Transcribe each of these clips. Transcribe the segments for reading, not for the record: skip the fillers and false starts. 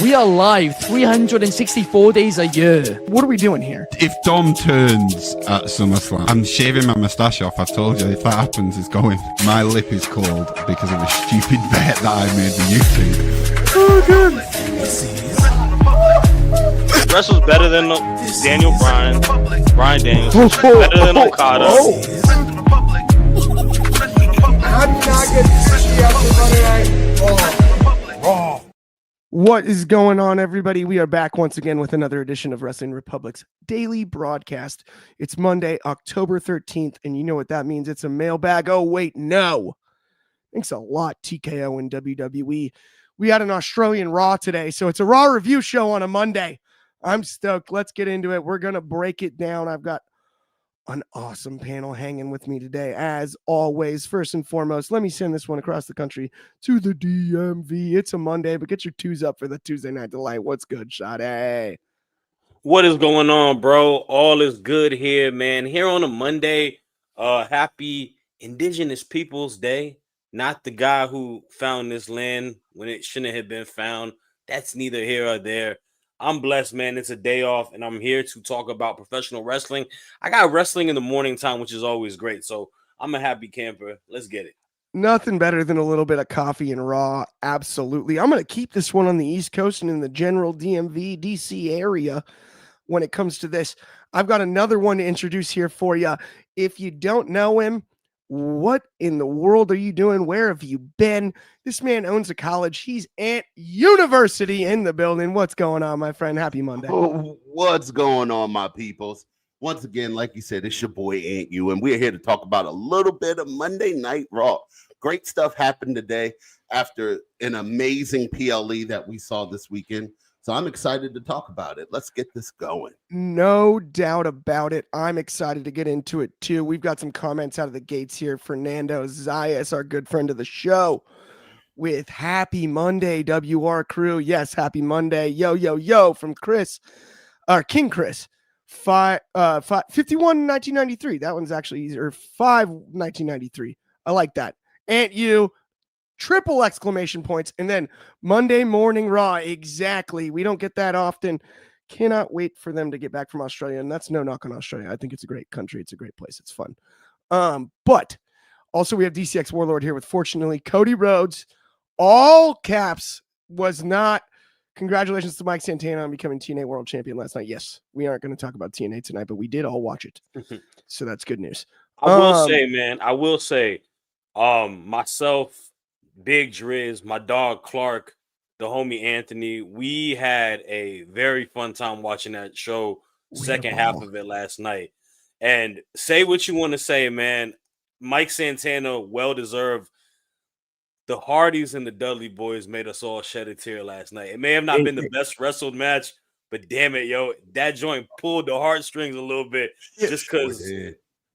We are live 364 days a year. What are we doing here? If Dom turns at SummerSlam, I'm shaving my moustache off. I told you, if that happens, it's going. My lip is cold because of a stupid bet that I made with YouTube. Oh, good. Wrestle's better than Daniel Bryan. Bryan Danielson. Better than Okada. How do you not get sushi after Monday Night Raw? What is going on, everybody? We are back once again with another edition of Wrestling Republic's daily broadcast. It's Monday, October 13th, and you know what that means. It's a mailbag. Oh, wait, no. Thanks a lot, TKO and WWE. We had an Australian Raw today, so it's a Raw review show on a Monday. I'm stoked. Let's get into it. We're going to break it down. I've got an awesome panel hanging with me today, as always. First and foremost, let me send this one across the country to the DMV. It's a Monday, but get your twos up for the Tuesday Night Delight. What's good, Shad? Hey. What is going on, bro? All is good here, man. Here on a Monday, happy Indigenous Peoples Day. Not the guy who found this land when it shouldn't have been found. That's neither here or there. I'm blessed, man. It's a day off, and I'm here to talk about professional wrestling. I got wrestling in the morning time, which is always great. So I'm a happy camper. Let's get it. Nothing better than a little bit of coffee and Raw. Absolutely. I'm going to keep this one on the East Coast and in the general DMV, DC area when it comes to this. I've got another one to introduce here for you. If you don't know him, what in the world are you doing? Where have you been? This man owns a college. He's at University in the building. What's going on, my friend? Happy Monday. Oh, what's going on, my peoples? Once again, like you said, it's your boy Aunt You, and we're here to talk about a little bit of Monday Night Raw. Great stuff happened today after an amazing PLE that we saw this weekend. So I'm excited to talk about it. Let's get this going. No doubt about it. I'm excited to get into it too. We've got some comments out of the gates here. Fernando Zayas, our good friend of the show, with Happy Monday, WR crew. Yes, Happy Monday. Yo, yo, yo, from Chris, King Chris. 51 1993. That one's actually easier. 5 1993. I like that. Aunt You. Triple exclamation points, and then Monday Morning Raw. Exactly. We don't get that often. Cannot wait for them to get back from Australia, and that's no knock on Australia. I think it's a great country. It's a great place. It's fun. But also we have DCX Warlord here with, fortunately, Cody Rhodes. All caps was not. Congratulations to Mike Santana on becoming TNA World Champion last night. Yes, we aren't going to talk about TNA tonight, but we did all watch it. So that's good news. I will say, myself, Big Driz, my dog Clark, the homie Anthony, we had a very fun time watching that show, second half of it last night. And say what you want to say, man. Mike Santana, well-deserved. The Hardys and the Dudley Boys made us all shed a tear last night. It may have not been the best wrestled match, but damn it, yo, that joint pulled the heartstrings a little bit just because,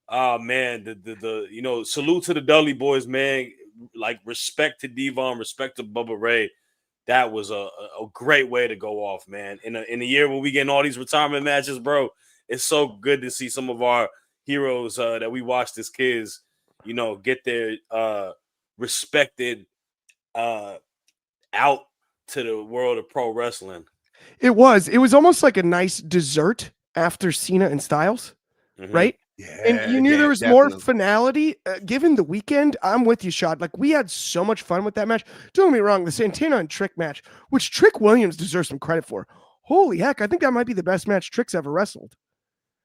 man, the salute to the Dudley Boys, man. Like, respect to Devon, respect to Bubba Ray. That was a great way to go off, man. In a year where we getting all these retirement matches, bro, it's so good to see some of our heroes that we watched as kids, get their respected out to the world of pro wrestling. It was almost like a nice dessert after Cena and Styles, right? Yeah, and you knew there was more finality given the weekend. I'm with you, Shad. Like, we had so much fun with that match. Don't get me wrong, the Santana and Trick match, which Trick Williams deserves some credit for. Holy heck, I think that might be the best match Trick's ever wrestled.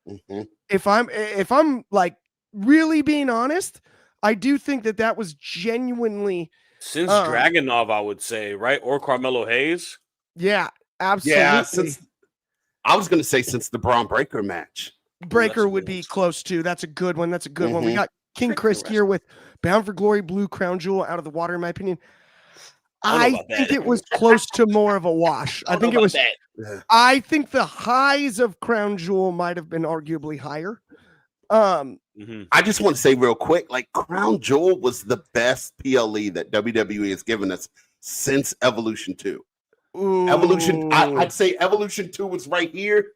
Mm-hmm. If I'm like really being honest, I do think that was genuinely since Dragunov, I would say, right? Or Carmelo Hayes. Yeah, absolutely. Yeah, I was going to say since the Braun Breaker match. Breaker would be close to. That's a good one. That's a good one. We got King Chris here with Bound for Glory, Blue Crown Jewel out of the water, in my opinion. I think it was close to more of a wash. I think it was. I think the highs of Crown Jewel might have been arguably higher. I just want to say real quick, like, Crown Jewel was the best PLE that WWE has given us since Evolution 2. Ooh. I'd say Evolution 2 was right here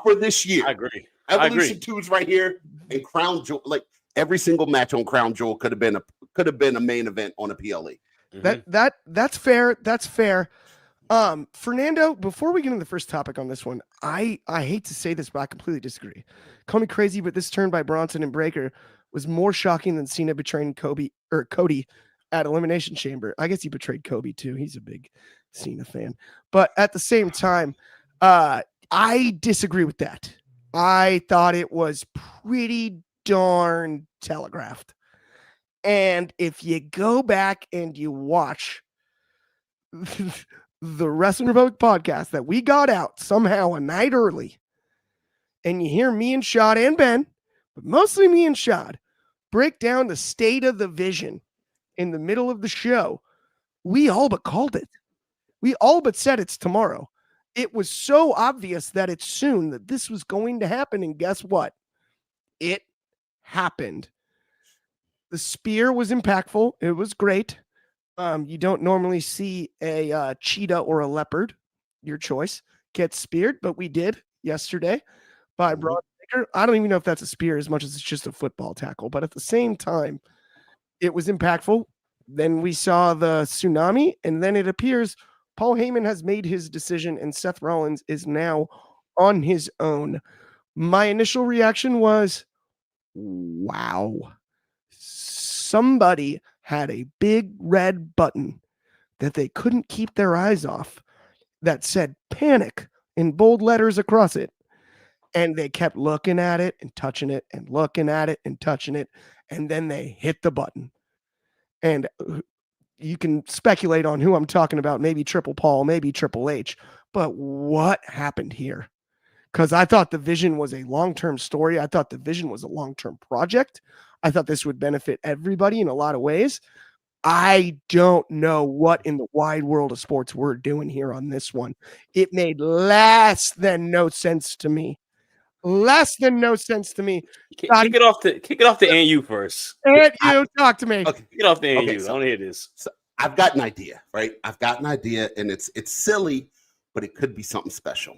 for this year. I agree. Evolution 2 is right here, and Crown Jewel, like, every single match on Crown Jewel could have been a main event on a PLE. That's fair. That's fair. Fernando, before we get into the first topic on this one, I hate to say this, but I completely disagree. Call me crazy, but this turn by Bronson and Breaker was more shocking than Cena betraying Cody at Elimination Chamber. I guess he betrayed Kobe too. He's a big Cena fan. But at the same time, I disagree with that. I thought it was pretty darn telegraphed. And if you go back and you watch the Wrestling Republic podcast that we got out somehow a night early, and you hear me and Shad and Ben, but mostly me and Shad, break down the state of the vision in the middle of the show, we all but called it. We all but said it's tomorrow. It was so obvious that it's soon, that this was going to happen. And guess what? It happened. The spear was impactful. It was great. You don't normally see a cheetah or a leopard, your choice, get speared, but we did yesterday by Braun Breaker. I don't even know if that's a spear as much as it's just a football tackle, but at the same time, it was impactful. Then we saw the tsunami, and then it appears Paul Heyman has made his decision, and Seth Rollins is now on his own. My initial reaction was, wow. Somebody had a big red button that they couldn't keep their eyes off that said panic in bold letters across it. And they kept looking at it and touching it and looking at it and touching it. And then they hit the button. And you can speculate on who I'm talking about. Maybe Triple Paul, maybe Triple H. But what happened here? Because I thought the vision was a long-term story. I thought the vision was a long-term project. I thought this would benefit everybody in a lot of ways. I don't know what in the wide world of sports we're doing here on this one. It made less than no sense to me. Less than no sense to me. Kick it off to ANU first. And you talk to me. Okay. Kick it off to ANU. So, I want to hear this. So I've got an idea, right? I've got an idea, and it's silly, but it could be something special,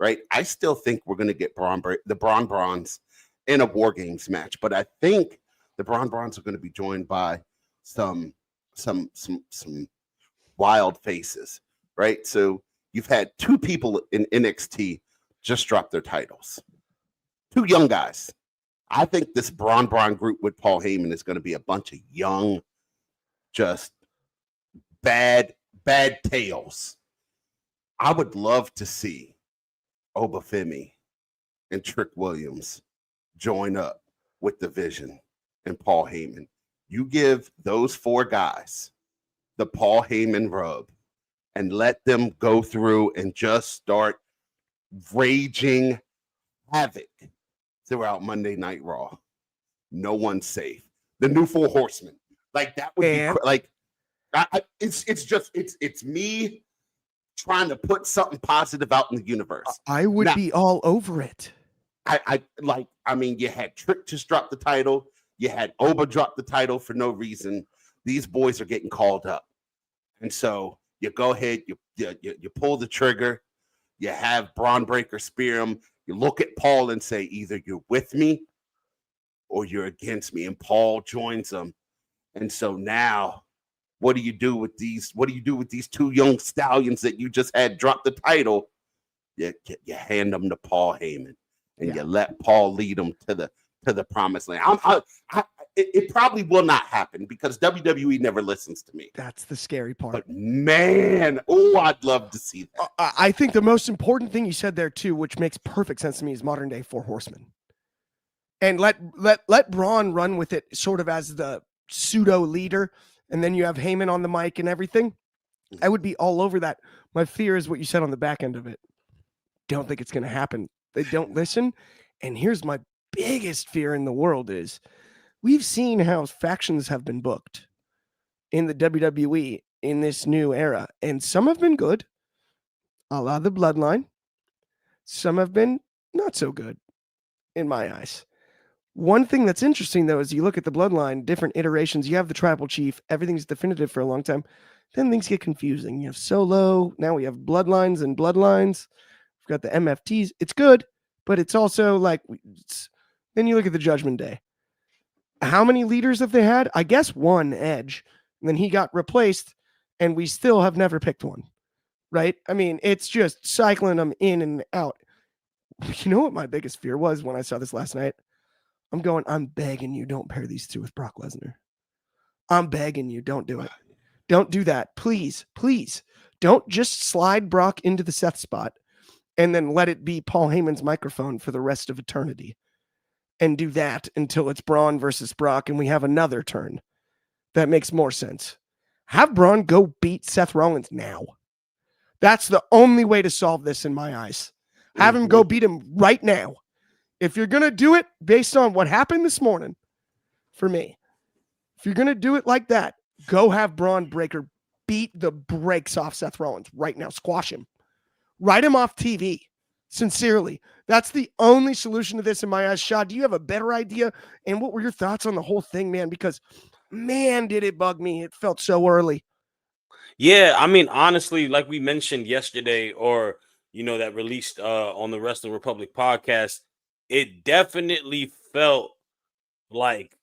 right? I still think we're going to get the Braun Brawns in a War Games match, but I think the Braun Brawns are going to be joined by some wild faces, right? So you've had two people in NXT just drop their titles, two young guys. I think this Braun group with Paul Heyman is going to be a bunch of young, just bad tales. I would love to see Obafemi and Trick Williams join up with the Vision and Paul Heyman. You give those four guys the Paul Heyman rub and let them go through and just start raging havoc throughout Monday Night Raw. No one's safe. The new Four Horsemen, like that would be like. It's me trying to put something positive out in the universe. I would be all over it. I mean, you had Trick just drop the title. You had Oba drop the title for no reason. These boys are getting called up, and so you go ahead, you pull the trigger. You have Braun Breaker spear him. You look at Paul and say, either you're with me or you're against me. And Paul joins them. And so now, what do you do with these? What do you do with these two young stallions that you just had drop the title? You hand them to Paul Heyman, and you let Paul lead them to the promised land. It probably will not happen because WWE never listens to me. That's the scary part. But man, I'd love to see that. I think the most important thing you said there too, which makes perfect sense to me, is modern day Four Horsemen. And let Braun run with it sort of as the pseudo leader, and then you have Heyman on the mic and everything. I would be all over that. My fear is what you said on the back end of it. Don't think it's going to happen. They don't listen. And here's my biggest fear in the world is we've seen how factions have been booked in the WWE in this new era. And some have been good, a la the Bloodline. Some have been not so good in my eyes. One thing that's interesting, though, is you look at the Bloodline, different iterations. You have the Tribal Chief. Everything's definitive for a long time. Then things get confusing. You have Solo. Now we have Bloodlines and Bloodlines. We've got the MFTs. It's good, but it's also like then you look at the Judgment Day. How many leaders have they had? I guess one, Edge. And then he got replaced, and we still have never picked one. right? I mean, it's just cycling them in and out. You know what my biggest fear was when I saw this last night? I'm begging you, don't pair these two with Brock Lesnar. I'm begging you, don't do it. Don't do that. Please, please. Don't just slide Brock into the Seth spot and then let it be Paul Heyman's microphone for the rest of eternity. And do that until it's Braun versus Brock and we have another turn. That makes more sense. Have Braun go beat Seth Rollins now. That's the only way to solve this in my eyes. Have him go beat him right now. If you're going to do it based on what happened this morning, for me, if you're going to do it like that, go have Braun Breaker beat the brakes off Seth Rollins right now. Squash him. Write him off TV. Sincerely. That's the only solution to this in my eyes. Shad, do you have a better idea? And what were your thoughts on the whole thing, man? Because, man, did it bug me. It felt so early. Yeah, I mean, honestly, like we mentioned yesterday, or that released on the Wrestling Republic podcast, it definitely felt like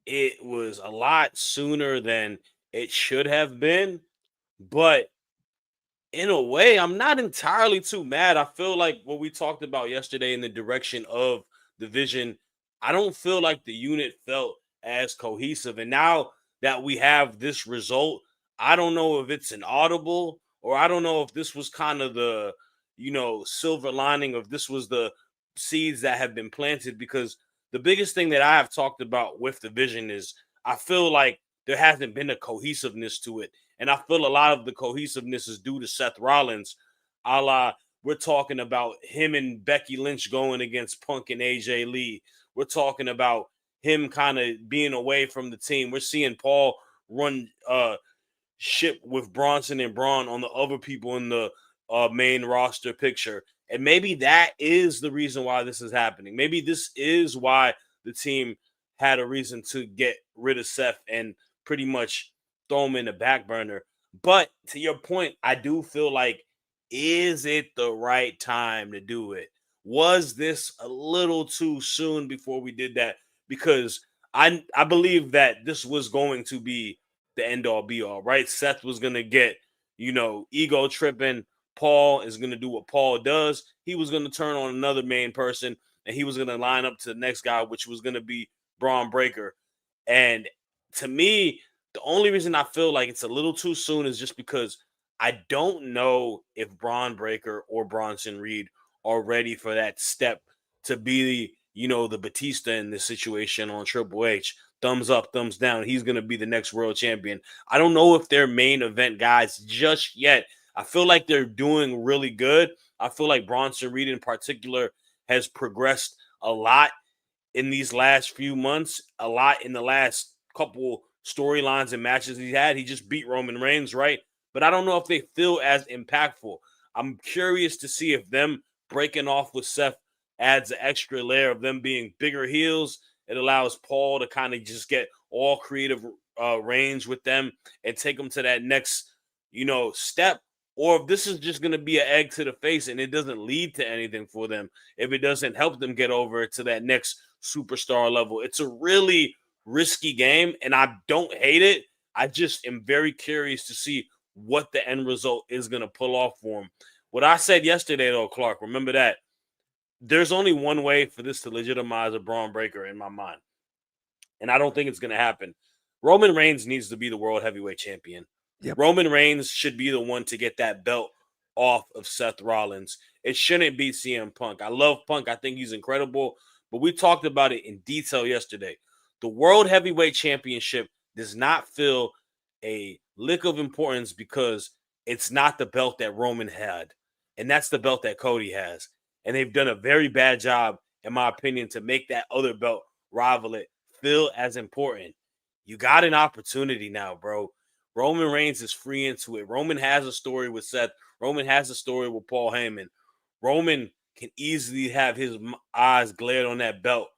it was a lot sooner than it should have been. But in a way, I'm not entirely too mad. I feel like what we talked about yesterday in the direction of the vision, I don't feel like the unit felt as cohesive. And now that we have this result, I don't know if it's an audible, or I don't know if this was kind of the, silver lining, of this was the seeds that have been planted. Because the biggest thing that I have talked about with the vision is I feel like there hasn't been a cohesiveness to it. And I feel a lot of the cohesiveness is due to Seth Rollins. A la, we're talking about him and Becky Lynch going against Punk and AJ Lee. We're talking about him kind of being away from the team. We're seeing Paul run ship with Bronson and Braun on the other people in the main roster picture. And maybe that is the reason why this is happening. Maybe this is why the team had a reason to get rid of Seth and pretty much throw him in the back burner. But to your point, I do feel like, is it the right time to do it? Was this a little too soon before we did that? Because I believe that this was going to be the end all be all, right? Seth was going to get, ego tripping. Paul is going to do what Paul does. He was going to turn on another main person, and he was going to line up to the next guy, which was going to be Braun Breaker. And to me, the only reason I feel like it's a little too soon is just because I don't know if Braun Breaker or Bronson Reed are ready for that step to be, the Batista in this situation on Triple H. Thumbs up, thumbs down. He's going to be the next world champion. I don't know if they're main event guys just yet. I feel like they're doing really good. I feel like Bronson Reed in particular has progressed a lot in these last few months, a lot in the last couple storylines and matches he had. He just beat Roman Reigns, right? But I don't know if they feel as impactful. I'm curious to see if them breaking off with Seth adds an extra layer of them being bigger heels. It allows Paul to kind of just get all creative range with them and take them to that next, step. Or if this is just going to be an egg to the face and it doesn't lead to anything for them, if it doesn't help them get over to that next superstar level. It's a really risky game, and I don't hate it. I just am very curious to see what the end result is going to pull off for him. What I said yesterday, though, Clark, remember that there's only one way for this to legitimize a Braun Breaker in my mind, and I don't think it's going to happen. Roman Reigns needs to be the world heavyweight champion. Yep. Roman Reigns should be the one to get that belt off of Seth Rollins. It shouldn't be CM Punk. I love Punk. I think he's incredible, but we talked about it in detail yesterday. The World Heavyweight Championship does not feel a lick of importance because it's not the belt that Roman had, and that's the belt that Cody has. And they've done a very bad job, in my opinion, to make that other belt rival it feel as important. You got an opportunity now, bro. Roman Reigns is free into it. Roman has a story with Seth. Roman has a story with Paul Heyman. Roman can easily have his eyes glared on that belt.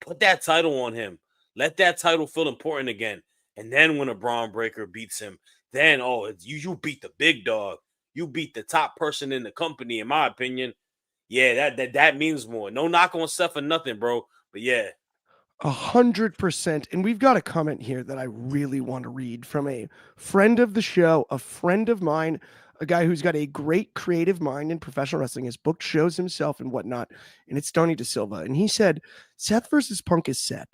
Put that title on him. Let that title feel important again. And then when a Braun Breaker beats him, then, you beat the big dog. You beat the top person in the company, in my opinion. Yeah, that means more. No knock on Seth or nothing, bro. But yeah. 100%. And we've got a comment here that I really want to read from a friend of the show, a friend of mine, a guy who's got a great creative mind in professional wrestling, has booked shows himself and whatnot, and it's Tony DeSilva. And he said, Seth versus Punk is set.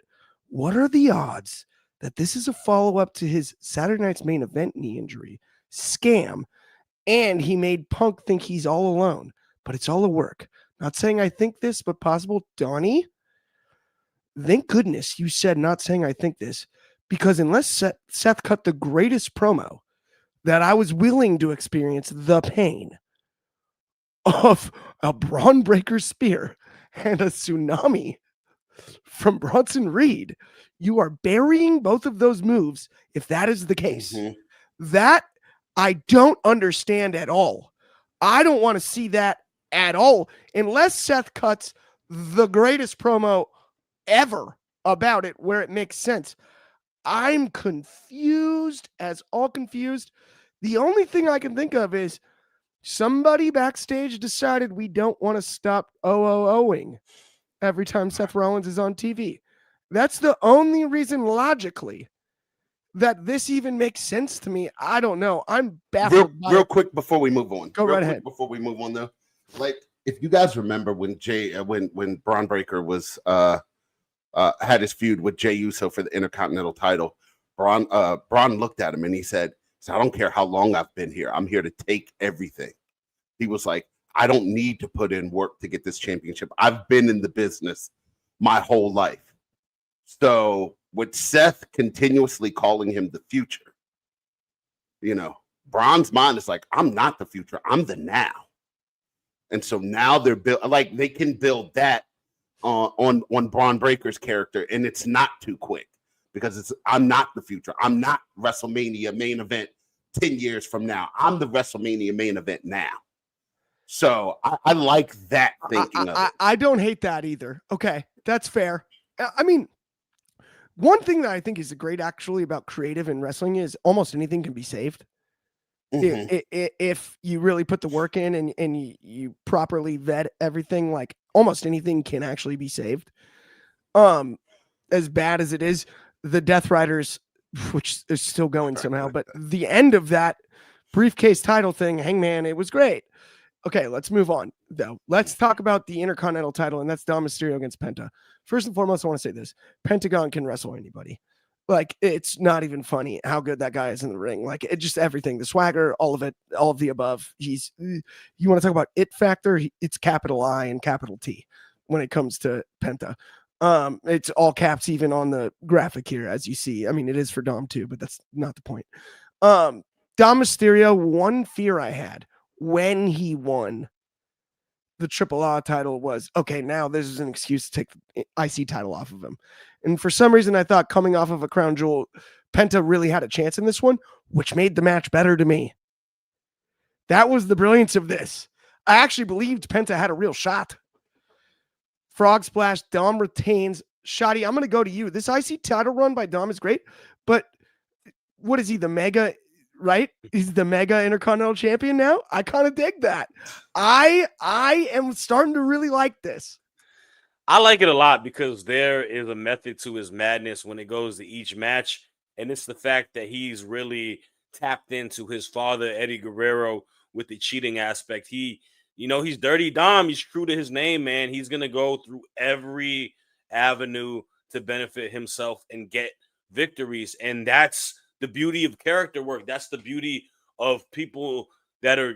What are the odds that this is a follow-up to his Saturday Night's Main Event knee injury scam, and he made Punk think he's all alone, but it's all a work. Not saying I think this, but possible. Donnie, thank goodness you said not saying I think this, because unless Seth cut the greatest promo that I was willing to experience the pain of a Braun Breaker spear and a tsunami from Bronson Reed, you are burying both of those moves if that is the case. That I don't understand at all. I don't want to see that at all unless Seth cuts the greatest promo ever about it where it makes sense. I'm confused as all confused. The only thing I can think of is somebody backstage decided we don't want to stop OOOing every time Seth Rollins is on TV. That's the only reason logically that this even makes sense to me. I don't know. I'm baffled. Real quick before we move on. Go right ahead. Before we move on, though, like if you guys remember when when Braun Breaker was had his feud with Jey Uso for the Intercontinental title, Braun looked at him and he said, "I don't care how long I've been here. I'm here to take everything." He was like, "I don't need to put in work to get this championship. I've been in the business my whole life." So with Seth continuously calling him the future, you know, Braun's mind is like, "I'm not the future. I'm the now." And so now they're like they can build that on Braun Breaker's character, and it's not too quick because I'm not the future. I'm not WrestleMania main event 10 years from now. I'm the WrestleMania main event now. So I like that thinking of it. I don't hate that either. Okay, that's fair. I mean, one thing that I think is great actually about creative in wrestling is almost anything can be saved. If you really put the work in and you properly vet everything, like almost anything can actually be saved. As bad as it is, the Death Riders, which is still going somehow, but the end of that briefcase title thing, Hangman, it was great. Okay, let's move on though. Let's talk about the Intercontinental title, and that's Dom Mysterio against Penta. First and foremost, I want to say this: Pentagon can wrestle anybody. Like, it's not even funny how good that guy is in the ring. Like, it just everything, the swagger, all of it, all of the above. You want to talk about it factor? It's capital I and capital T when it comes to Penta. It's all caps even on the graphic here, as you see. I mean, it is for Dom too, but that's not the point. Dom Mysterio, one fear I had when he won the AAA title was, okay, now this is an excuse to take the IC title off of him. And for some reason, I thought coming off of a crown jewel, Penta really had a chance in this one, which made the match better to me. That was the brilliance of this. I actually believed Penta had a real shot. Frog splash, Dom retains. Shadi, I'm going to go to you. This IC title run by Dom is great, but what is he, the mega, right? He's the mega Intercontinental champion now. I kind of dig that. I am starting to really like this. I like it a lot because there is a method to his madness when it goes to each match. And it's the fact that he's really tapped into his father, Eddie Guerrero, with the cheating aspect. He's Dirty Dom. He's true to his name, man. He's going to go through every avenue to benefit himself and get victories. And that's the beauty of character work. That's the beauty of people that are,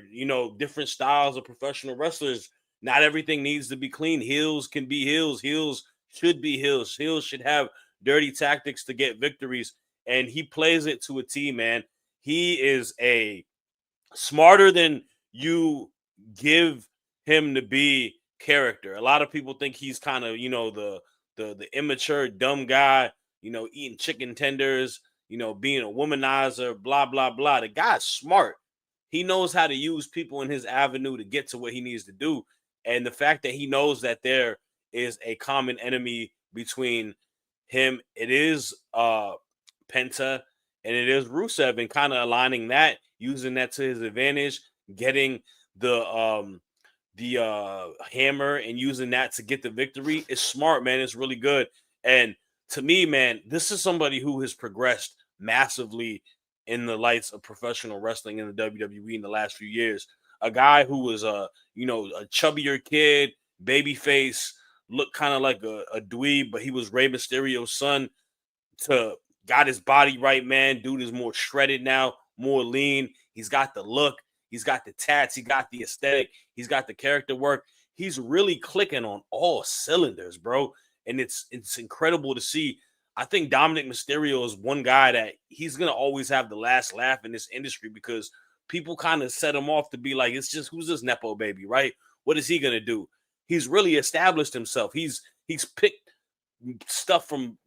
different styles of professional wrestlers. Not everything needs to be clean. Heels can be heels. Heels should be heels. Heels should have dirty tactics to get victories. And he plays it to a T, man. He is a smarter than you give him to be character. A lot of people think he's kind of, the immature, dumb guy, eating chicken tenders, being a womanizer, blah, blah, blah. The guy's smart. He knows how to use people in his avenue to get to what he needs to do. And the fact that he knows that there is a common enemy between him, it is Penta and it is Rusev, and kind of aligning that, using that to his advantage, getting the hammer and using that to get the victory is smart, man. It's really good. And to me, man, this is somebody who has progressed massively in the lights of professional wrestling in the WWE in the last few years. A guy who was a chubbier kid, baby face, looked kind of like a dweeb, but he was Rey Mysterio's son. To got his body right, man. Dude is more shredded now, more lean. He's got the look, he's got the tats, he got the aesthetic, he's got the character work. He's really clicking on all cylinders, bro. And it's incredible to see. I think Dominic Mysterio is one guy that he's gonna always have the last laugh in this industry because people kind of set him off to be like, it's just who's this Nepo baby, right? What is he gonna do? He's really established himself. He's picked stuff from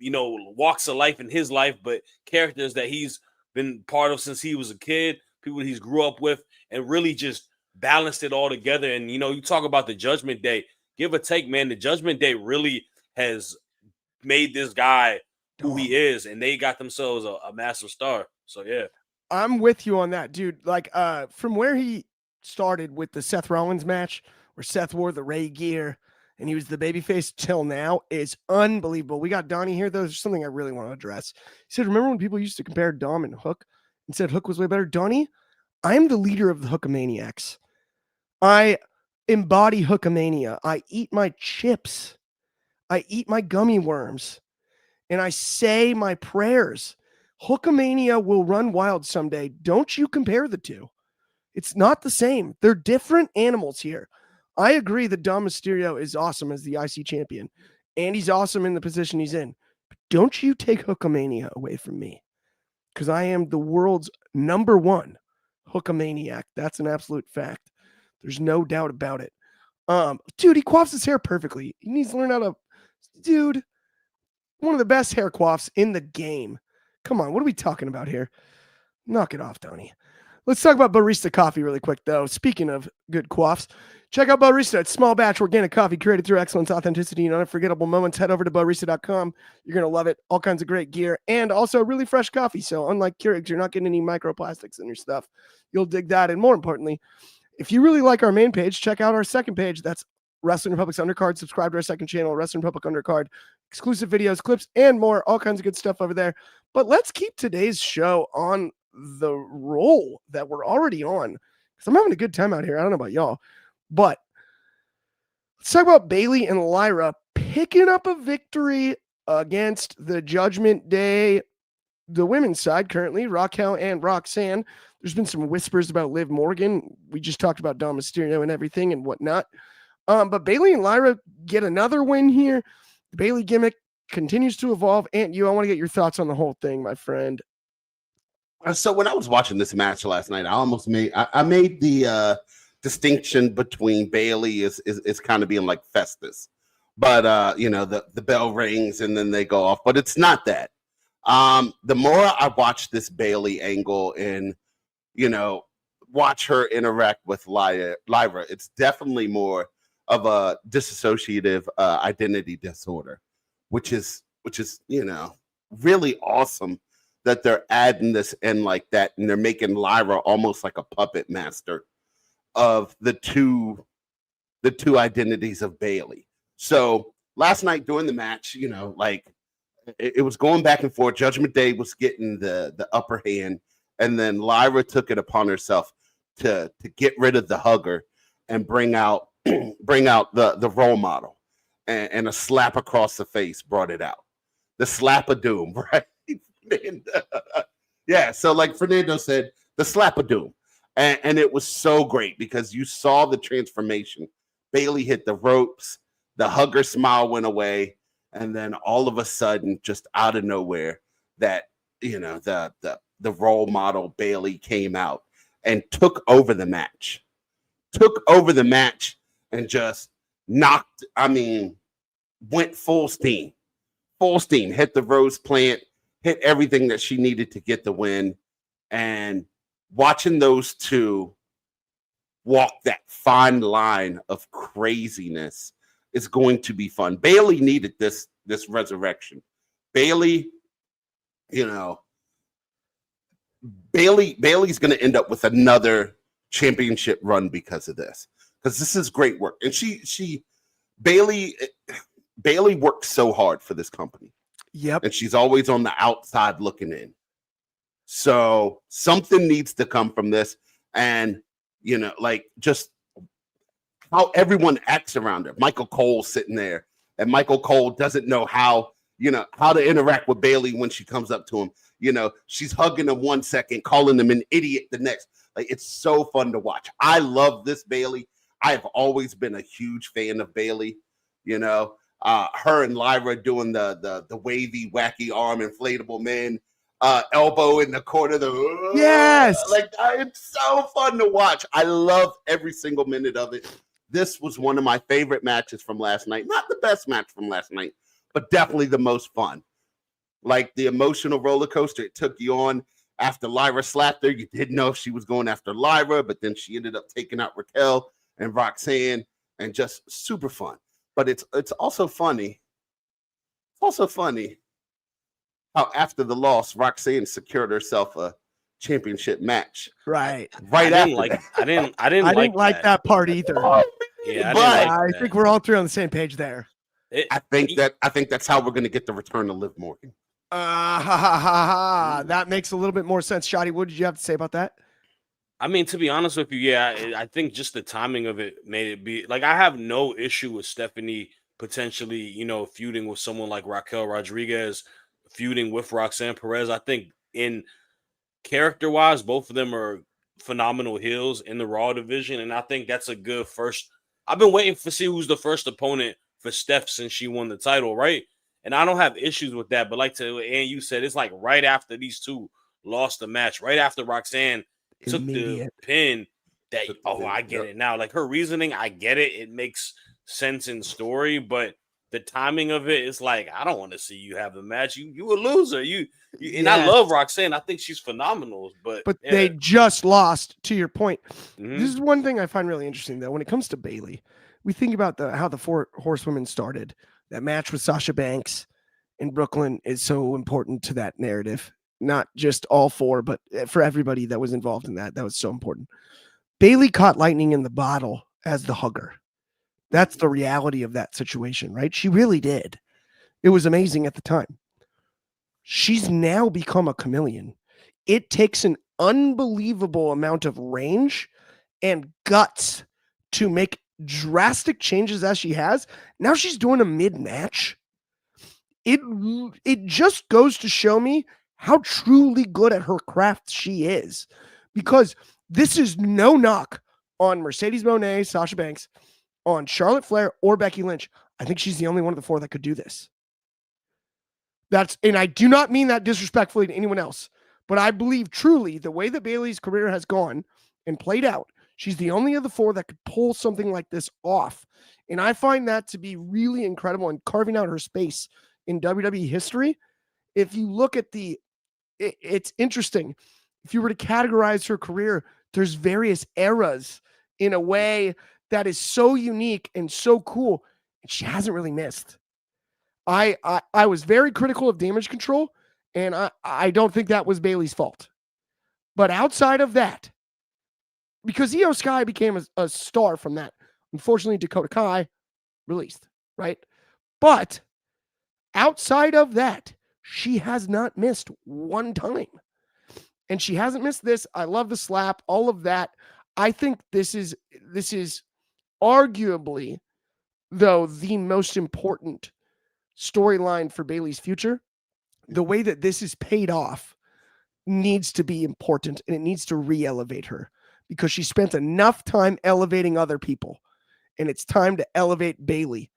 walks of life in his life, but characters that he's been part of since he was a kid, people he's grew up with, and really just balanced it all together. And you talk about the Judgment Day, give or take, man. The Judgment Day really has made this guy who he is, and they got themselves a massive star. So yeah, I'm with you on that, dude. Like, from where he started with the Seth Rollins match, where Seth wore the Ray gear and he was the babyface till now, is unbelievable. We got Donnie here, though. There's something I really want to address. He said, remember when people used to compare Dom and Hook and said Hook was way better? Donnie, I'm the leader of the Hookamaniacs. I embody Hookamania. I eat my chips. I eat my gummy worms. And I say my prayers. Hookamania will run wild someday. Don't you compare the two. It's not the same. They're different animals here. I agree that Dom Mysterio is awesome as the IC champion, and he's awesome in the position he's in. But don't you take Hookamania away from me, because I am the world's #1 Hookamaniac. That's an absolute fact. There's no doubt about it. Dude, he coiffs his hair perfectly. He needs to learn how to, dude, one of the best hair coiffs in the game. Come on, what are we talking about here? Knock it off, Donnie. Let's talk about Barista Coffee really quick, though. Speaking of good coiffs, check out Barista. It's small batch organic coffee created through excellence, authenticity, and unforgettable moments. Head over to barista.com. You're going to love it. All kinds of great gear and also really fresh coffee. So unlike Keurig's, you're not getting any microplastics in your stuff. You'll dig that. And more importantly, if you really like our main page, check out our second page. That's Wrestling Republic's Undercard. Subscribe to our second channel, Wrestling Republic Undercard. Exclusive videos, clips, and more. All kinds of good stuff over there. But let's keep today's show on the roll that we're already on, because I'm having a good time out here. I don't know about y'all, but let's talk about Bayley and Lyra picking up a victory against the Judgment Day. The women's side currently, Raquel and Roxanne. There's been some whispers about Liv Morgan. We just talked about Dom Mysterio and everything and whatnot. But Bayley and Lyra get another win here. The Bayley gimmick continues to evolve. And I want to get your thoughts on the whole thing, my friend. So when I was watching this match last night, I made the distinction between Bayley is kind of being like Festus, but the bell rings and then they go off, but it's not that. The more I watch this Bayley angle and watch her interact with Lyra, it's definitely more of a dissociative identity disorder, which is really awesome that they're adding this in like that, and they're making Lyra almost like a puppet master of the two identities of Bayley. So last night during the match, it was going back and forth. Judgment Day was getting the upper hand, and then Lyra took it upon herself to get rid of the hugger and bring out the role model, and a slap across the face brought it out. The slap of doom, right? Yeah, so like Fernando said, the slap of doom. And it was so great because you saw the transformation. Bayley hit the ropes, the hugger smile went away, and then all of a sudden, just out of nowhere, that the role model Bayley came out and took over the match. And just went full steam, hit the rose plant, hit everything that she needed to get the win. And watching those two walk that fine line of craziness is going to be fun. Bayley needed this resurrection. Bayley's going to end up with another championship run because of this. Because this is great work. And Bayley worked so hard for this company. Yep. And she's always on the outside looking in. So something needs to come from this. And, like just how everyone acts around her. Michael Cole sitting there, and Michael Cole doesn't know how to interact with Bayley when she comes up to him. She's hugging him 1 second, calling him an idiot the next. Like, it's so fun to watch. I love this Bayley. I've always been a huge fan of Bayley. Her and Lyra doing the wavy, wacky arm inflatable man, elbow in the corner. Yes, it's so fun to watch. I love every single minute of it. This was one of my favorite matches from last night. Not the best match from last night, but definitely the most fun. Like the emotional roller coaster it took you on after Lyra slapped her. You didn't know if she was going after Lyra, but then she ended up taking out Raquel and Roxanne, and just super fun. But it's also funny. It's also funny how after the loss, Roxanne secured herself a championship match. Right. Right I after didn't like. that. I didn't like that part either. Yeah, I think we're all three on the same page there. I think that's how we're going to get the return of Liv Morgan. That makes a little bit more sense. Shadi, what did you have to say about that? I mean, to be honest with you, yeah, I think just the timing of it made it be like I have no issue with Stephanie potentially, feuding with someone like Raquel Rodriguez, feuding with Roxanne Perez. I think in character-wise, both of them are phenomenal heels in the Raw division, and I think that's a good first. I've been waiting to see who's the first opponent for Steph since she won the title, right? And I don't have issues with that, but and you said, it's like right after these two lost the match, right after Roxanne took the pin, I get it now. Like her reasoning, I get it. It makes sense in story, but the timing of it is like, I don't want to see you have the match. You a loser. And I love Roxanne. I think she's phenomenal, but they just lost, to your point. Mhm. This is one thing I find really interesting, though. When it comes to Bayley, we think about how the four horsewomen started. That match with Sasha Banks in Brooklyn is so important to that narrative. Not just all four, but for everybody that was involved in that. That was so important. Bayley caught lightning in the bottle as the hugger. That's the reality of that situation, right? She really did. It was amazing at the time. She's now become a chameleon. It takes an unbelievable amount of range and guts to make drastic changes as she has. Now she's doing a mid-match. It just goes to show me how truly good at her craft she is. Because this is no knock on Mercedes Moné, Sasha Banks, on Charlotte Flair, or Becky Lynch. I think she's the only one of the four that could do this. And I do not mean that disrespectfully to anyone else, but I believe truly the way that Bayley's career has gone and played out, she's the only of the four that could pull something like this off. And I find that to be really incredible and carving out her space in WWE history. If you look at it's interesting. If you were to categorize her career, there's various eras in a way that is so unique and so cool. And she hasn't really missed. I was very critical of Damage Control, and I don't think that was Bayley's fault. But outside of that, because Io Sky became a star from that. Unfortunately, Dakota Kai released, right? But outside of that, she has not missed one time. And she hasn't missed this. I love the slap, all of that. I think this is arguably, though, the most important storyline for Bayley's future. The way that this is paid off needs to be important, and it needs to re-elevate her because she spent enough time elevating other people, and it's time to elevate Bayley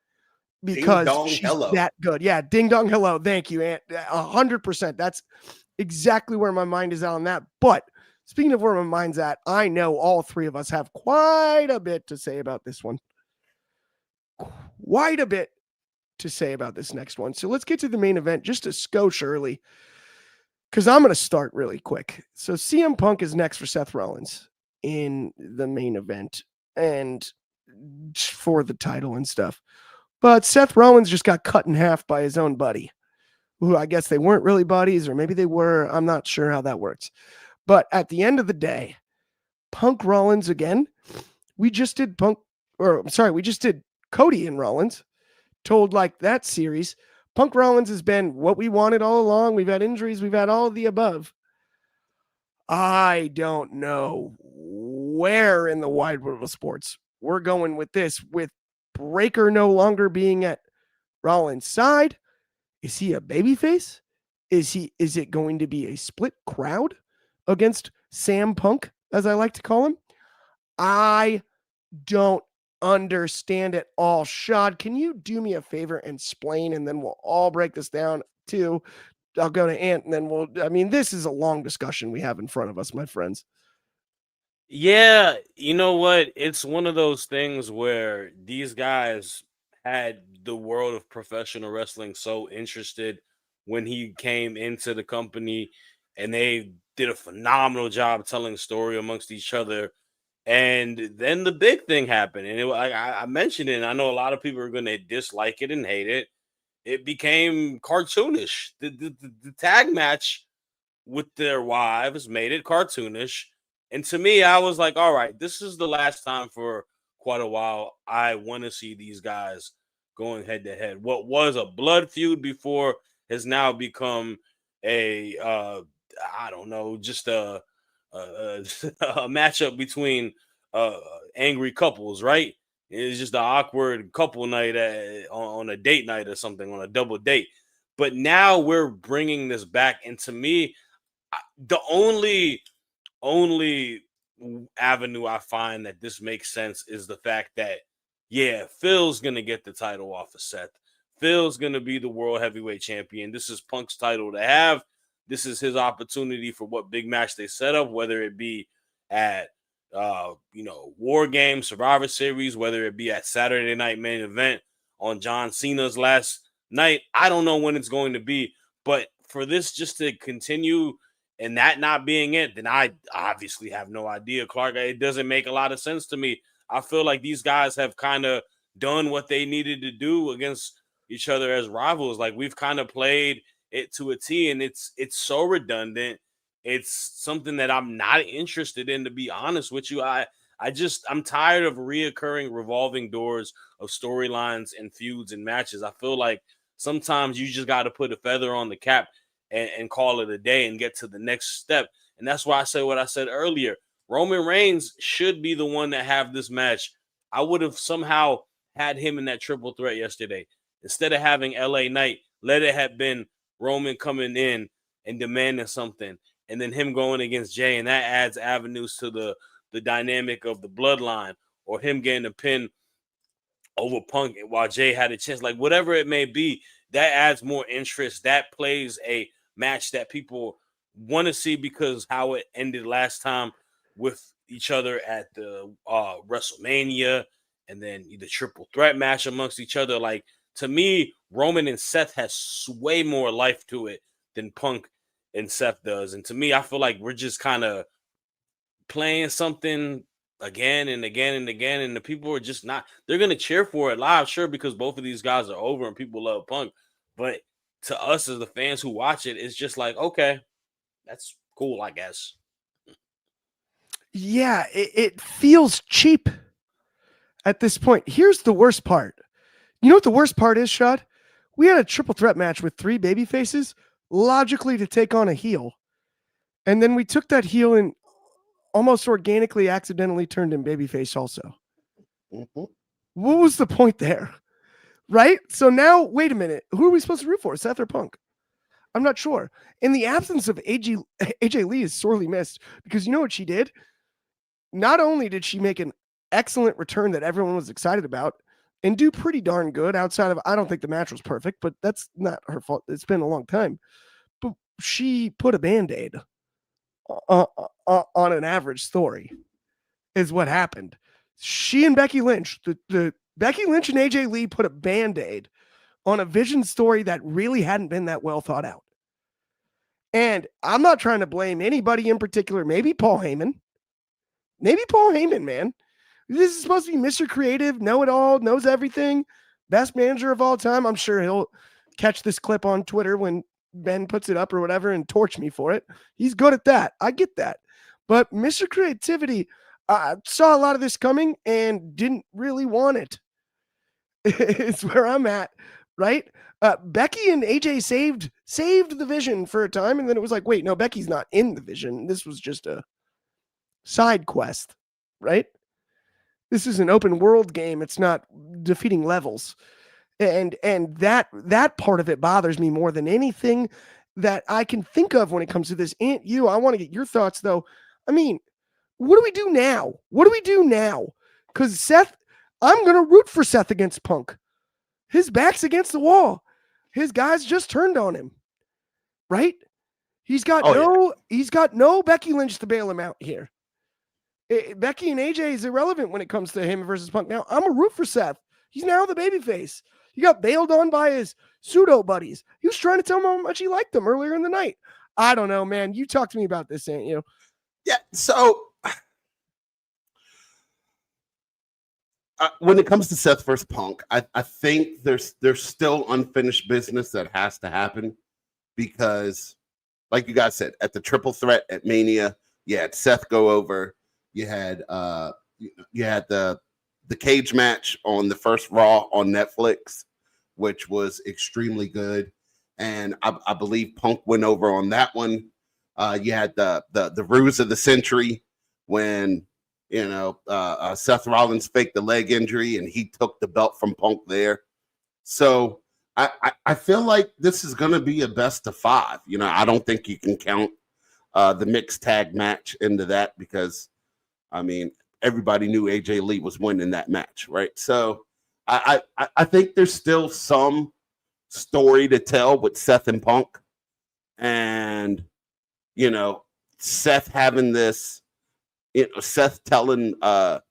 because she's that good. Yeah, ding dong hello. Thank you, Aunt. 100%. That's exactly where my mind is at on that. But speaking of where my mind's at, I know all three of us have quite a bit to say about this one. Quite a bit to say about this next one. So let's get to the main event just a skosh early, because I'm going to start really quick. So CM Punk is next for Seth Rollins in the main event and for the title and stuff. But Seth Rollins just got cut in half by his own buddy, who I guess they weren't really buddies, or maybe they were. I'm not sure how that works. But at the end of the day, Punk Rollins again. We just did Cody and Rollins. Told like that series. Punk Rollins has been what we wanted all along. We've had injuries. We've had all of the above. I don't know where in the wide world of sports we're going with this, with Breaker no longer being at Rollins' side. Is he a babyface? Is it going to be a split crowd against Sam Punk, as I like to call him? I don't understand it all. Shad, can you do me a favor and explain, and then we'll all break this down too. I'll go to Ant, and then this is a long discussion we have in front of us, my friends. Yeah, you know what? It's one of those things where these guys had the world of professional wrestling so interested when he came into the company, and they did a phenomenal job telling story amongst each other. And then the big thing happened, and I mentioned it. And I know a lot of people are going to dislike it and hate it. It became cartoonish. The tag match with their wives made it cartoonish. And to me, I was like, all right, this is the last time for quite a while. I want to see these guys going head to head. What was a blood feud before has now become a, I don't know, just a, a matchup between angry couples, right? It's just an awkward couple night on a date night or something, on a double date. But now we're bringing this back. And to me, the only avenue I find that this makes sense is the fact that, yeah, Phil's gonna get the title off of Seth. Phil's gonna be the world heavyweight champion. This is Punk's title to have. This is his opportunity for what big match they set up, whether it be at War Games, Survivor Series, whether it be at Saturday Night Main Event on John Cena's last night. I don't know when it's going to be, but for this just to continue and that not being it, then I obviously have no idea, Clark. It doesn't make a lot of sense to me. I feel like these guys have kind of done what they needed to do against each other as rivals. Like, we've kind of played it to a T, and it's so redundant. It's something that I'm not interested in, to be honest with you. I'm tired of reoccurring revolving doors of storylines and feuds and matches. I feel like sometimes you just got to put a feather on the cap and call it a day and get to the next step. And that's why I said what I said earlier. Roman Reigns should be the one that have this match. I would have somehow had him in that triple threat yesterday. Instead of having LA Knight, let it have been Roman coming in and demanding something, and then him going against Jay, and that adds avenues to the dynamic of the bloodline, or him getting a pin over Punk while Jay had a chance. Like, whatever it may be, that adds more interest. That plays a match that people want to see, because how it ended last time with each other at the WrestleMania, and then the triple threat match amongst each other. Like, to me, Roman and Seth has way more life to it than Punk and Seth does. And to me, I feel like we're just kind of playing something again and again and again, and the people are just not, they're going to cheer for it live, sure, because both of these guys are over and people love Punk. But to us as the fans who watch it, it's just like, okay, that's cool, I guess. Yeah, it feels cheap at this point. Here's the worst part. You know what the worst part is, Shad? We had a triple threat match with 3 baby faces, logically to take on a heel. And then we took that heel and almost organically, accidentally turned him babyface also. Mm-hmm. What was the point there? Right? So now, wait a minute. Who are we supposed to root for, Seth or Punk? I'm not sure. In the absence of AJ Lee is sorely missed, because you know what she did? Not only did she make an excellent return that everyone was excited about and do pretty darn good outside of, I don't think the match was perfect, but that's not her fault. It's been a long time. But she put a Band-Aid on an average story is what happened. She and Becky Lynch, the Becky Lynch and AJ Lee put a Band-Aid on a vision story that really hadn't been that well thought out. And I'm not trying to blame anybody in particular. Maybe Paul Heyman, man. This is supposed to be Mr. Creative, know-it-all, knows everything, best manager of all time. I'm sure he'll catch this clip on Twitter when Ben puts it up or whatever and torch me for it. He's good at that. I get that. But Mr. Creativity saw a lot of this coming and didn't really want it. It's where I'm at, right? Becky and AJ saved the Vision for a time, and then it was like, wait, no, Becky's not in the Vision. This was just a side quest, right? This is an open world game. It's not defeating levels. And that part of it bothers me more than anything that I can think of when it comes to this. Aunt you, I want to get your thoughts though. I mean, what do we do now? What do we do now? Because Seth, I'm going to root for Seth against Punk. His back's against the wall. His guys just turned on him, right? He's got no Becky Lynch to bail him out here. Becky and AJ is irrelevant when it comes to him versus Punk. Now, I'm a root for Seth. He's now the babyface. He got bailed on by his pseudo buddies. He was trying to tell them how much he liked them earlier in the night. I don't know, man. You talk to me about this, ain't you? Yeah. So when it comes to Seth versus Punk, I think there's still unfinished business that has to happen because, like you guys said, at the triple threat at Mania, you had Seth go over. You had the cage match on the first Raw on Netflix, which was extremely good, and I believe Punk went over on that one. You had the ruse of the century when Seth Rollins faked the leg injury and he took the belt from Punk there. So I feel like this is going to be a best of 5. I don't think you can count the mixed tag match into that because, I mean, everybody knew AJ Lee was winning that match, right? So I think there's still some story to tell with Seth and Punk. And, Seth having this, Seth telling the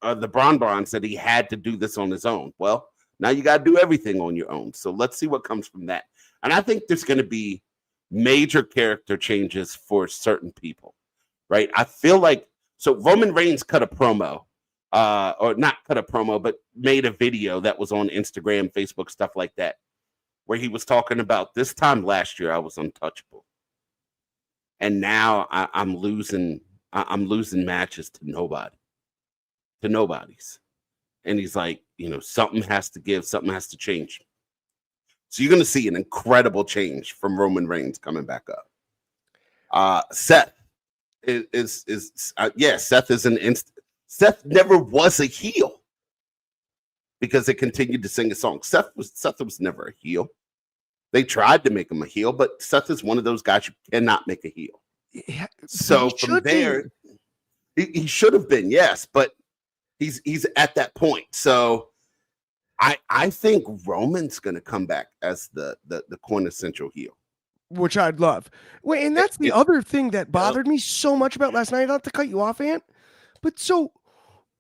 Bron that he had to do this on his own. Well, now you got to do everything on your own. So let's see what comes from that. And I think there's going to be major character changes for certain people, right? I feel like, so Roman Reigns cut a promo, or not cut a promo, but made a video that was on Instagram, Facebook, stuff like that, where he was talking about this time last year I was untouchable, and now I'm losing matches to nobodies, and he's like, something has to give, something has to change. So you're going to see an incredible change from Roman Reigns coming back up. Seth. Seth is Seth never was a heel because they continued to sing a song. Seth was never a heel. They tried to make him a heel, but Seth is one of those guys you cannot make a heel. Yeah, so from there, he should have been, yes, but he's at that point. So I think Roman's going to come back as the quintessential heel. Which I'd love. Wait, and that's the other thing that bothered me so much about last night. Not to cut you off, Ant, but so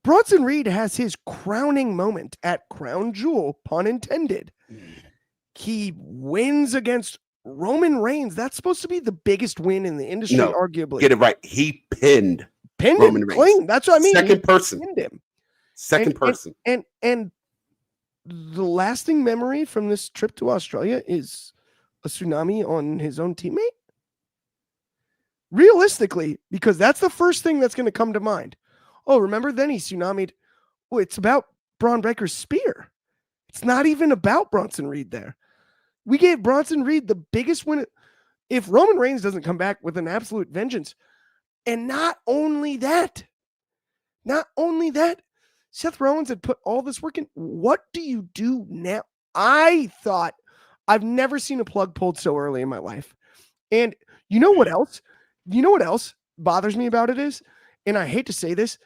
Bronson Reed has his crowning moment at Crown Jewel, pun intended. He wins against Roman Reigns. That's supposed to be the biggest win in the industry, arguably. Get it right. He pinned Roman Reigns. Clean. That's what I mean. Second person. Pinned him. Second person. And the lasting memory from this trip to Australia is a tsunami on his own teammate? Realistically, because that's the first thing that's going to come to mind. Oh, remember then he tsunamied. Oh, it's about Braun Breaker's spear. It's not even about Bronson Reed there. We gave Bronson Reed the biggest win. If Roman Reigns doesn't come back with an absolute vengeance, and not only that, Seth Rollins had put all this work in. What do you do now? I thought I've never seen a plug pulled so early in my life. And you know what else? Bothers me about it is, and I hate to say this,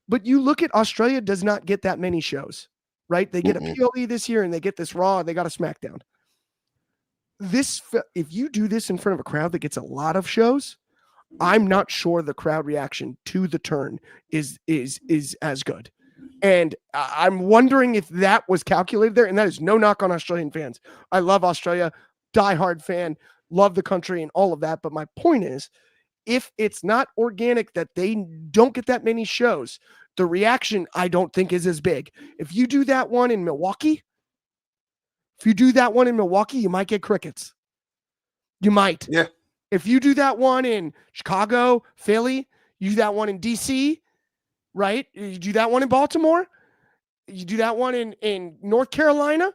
but you look at Australia does not get that many shows, right? They get a PLE this year and they get this Raw, they got a SmackDown. If you do this in front of a crowd that gets a lot of shows, I'm not sure the crowd reaction to the turn is as good. And I'm wondering if that was calculated there. And that is no knock on Australian fans. I love Australia, diehard fan, love the country and all of that. But my point is, if it's not organic that they don't get that many shows, the reaction I don't think is as big. If you do that one in Milwaukee, you might get crickets. You might. Yeah. If you do that one in Chicago, Philly, you do that one in DC, right? You do that one in Baltimore. You do that one in North Carolina.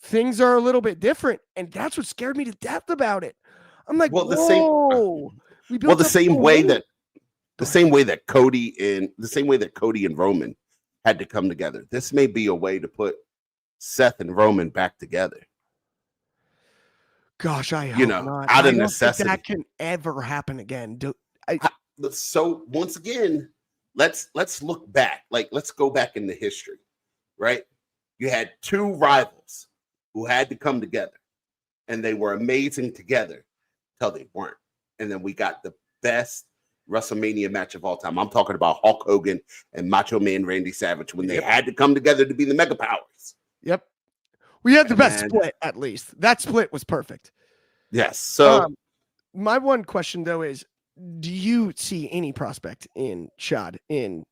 things are a little bit different, and that's what scared me to death about it. I'm like, Well, whoa. We built the up same so way many- that the same way that Cody and Roman had to come together. This may be a way to put Seth and Roman back together. Gosh, I You hope know, not. out I of don't necessity. think that can ever happen again. So once again, let's look back. Like, let's go back into history, right? You had two rivals who had to come together, and they were amazing together till they weren't. And then we got the best WrestleMania match of all time. I'm talking about Hulk Hogan and Macho Man Randy Savage when they had to come together to be the Mega Powers. Yep. We had the And best then- split, at least. That split was perfect. Yes. So My one question, though, is do you see any prospect in Shad in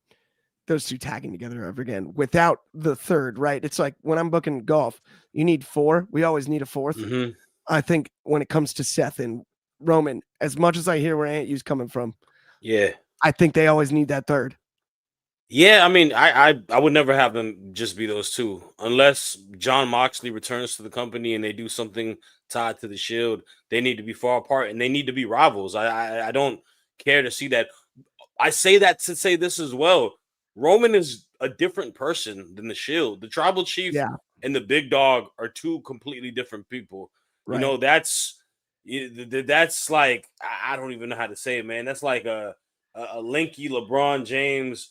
those two tagging together ever again without the third, right? It's like when I'm booking golf, you need four. We always need a fourth. Mm-hmm. I think when it comes to Seth and Roman, as much as I hear where Aunt U's coming from, Yeah. I think they always need that third. Yeah, I mean, I would never have them just be those two unless John Moxley returns to the company and they do something tied to the Shield. They need to be far apart and they need to be rivals. I don't care to see that. I say that to say this as well. Roman is a different person than the Shield. The Tribal Chief and the Big Dog are two completely different people. Right. You know, that's like I don't even know how to say it, man. That's like a lanky LeBron James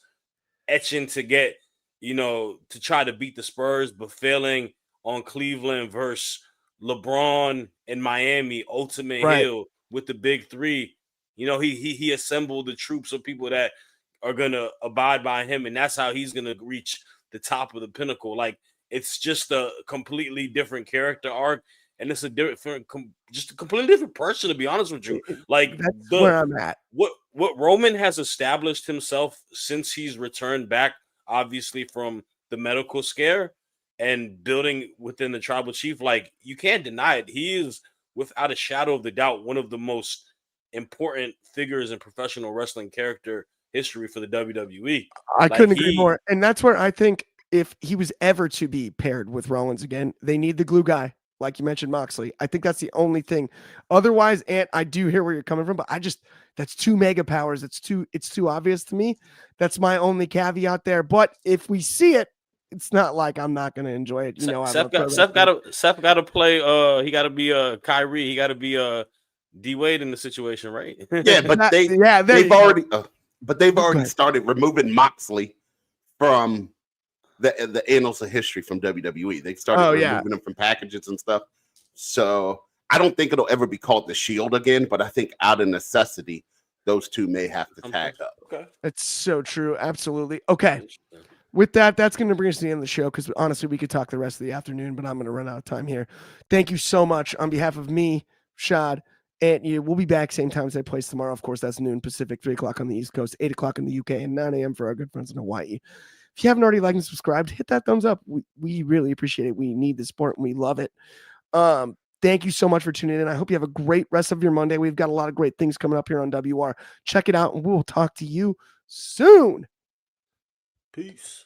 etching to get, to try to beat the Spurs, but failing on Cleveland versus LeBron in Miami, Ultimate Hill with the big three. He assembled the troops of people that are gonna abide by him, and that's how he's gonna reach the top of the pinnacle. Like, it's just a completely different character arc, and it's just a completely different person, to be honest with you. Like, that's where I'm at. What Roman has established himself since he's returned back, obviously from the medical scare and building within the Tribal Chief, like, you can't deny it. He is, without a shadow of the doubt, one of the most important figures in professional wrestling character history for the WWE. I couldn't agree more. And that's where I think if he was ever to be paired with Rollins again, they need the glue guy. Like you mentioned, Moxley. I think that's the only thing. Otherwise, and I do hear where you're coming from, but that's two mega powers. It's too obvious to me. That's my only caveat there. But if we see it, it's not like I'm not going to enjoy it. Seth got to play. He got to be Kyrie. He got to be D Wade in the situation, right? Yeah, but they've already started removing Moxley from the annals of history from WWE. They've started removing them from packages and stuff. So I don't think it'll ever be called the Shield again, but I think out of necessity, those two may have to tag up. Okay. That's so true. Absolutely. Okay. With that, that's going to bring us to the end of the show because honestly, we could talk the rest of the afternoon, but I'm going to run out of time here. Thank you so much on behalf of me, Shad, and you. We'll be back same time, same place tomorrow. Of course, that's noon Pacific, 3 o'clock on the East Coast, 8 o'clock in the UK, and 9 a.m. for our good friends in Hawaii. If you haven't already liked and subscribed, hit that thumbs up. We really appreciate it. We need the support and we love it. Thank you so much for tuning in. I hope you have a great rest of your Monday. We've got a lot of great things coming up here on WR. Check it out, and we'll talk to you soon. Peace.